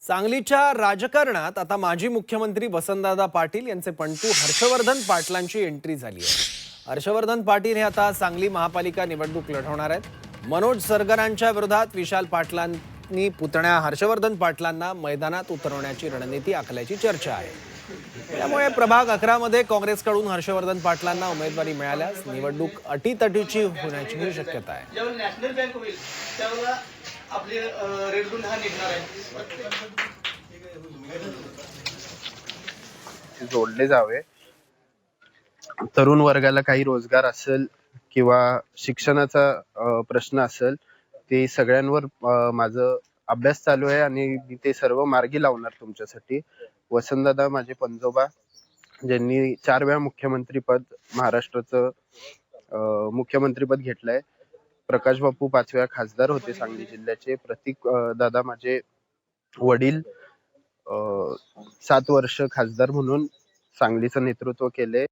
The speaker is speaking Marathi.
सांगलीच्या राजकारणात आता माजी मुख्यमंत्री वसंतदादा पाटील यांचे पणतू हर्षवर्धन पाटलांची एंट्री झाली आहे। हर्षवर्धन पाटील हे आता सांगली महापालिका निवडणूक लढवणार आहेत। मनोज सरगरांच्या विरोधात विशाल पाटलांनी पुतण्या हर्षवर्धन पाटलांना मैदानात उतरवण्याची रणनीती आखल्याची चर्चा आहे। त्यामुळे प्रभाग 11 मध्ये काँग्रेसकडून हर्षवर्धन पाटलांना उमेदवारी मिळाल्यास निवडणूक अटीतटीची होण्याची शक्यता आहे। जेव्हा नॅशनल बँक होईल त्यावेळेला आपली रेड झोन हा निघणार आहे। जोडले जावे। तरुण वर्गाला काही रोजगार असेल किंवा शिक्षणाचा प्रश्न असेल ते सगळ्यांवर माझं अभ्यास चालू आहे आणि मी ते सर्व मार्गी लावणार तुमच्यासाठी। वसंतदादा माझे पंजोबा ज्यांनी 4 वेळा मुख्यमंत्रीपद महाराष्ट्राचं मुख्यमंत्रीपद घेतलंय। प्रकाश बापू 5 वेळा खासदार होते सांगली जिल्ह्याचे। प्रतीक दादा माझे वडील 7 वर्ष खासदार म्हणून सांगलीचं नेतृत्व केले।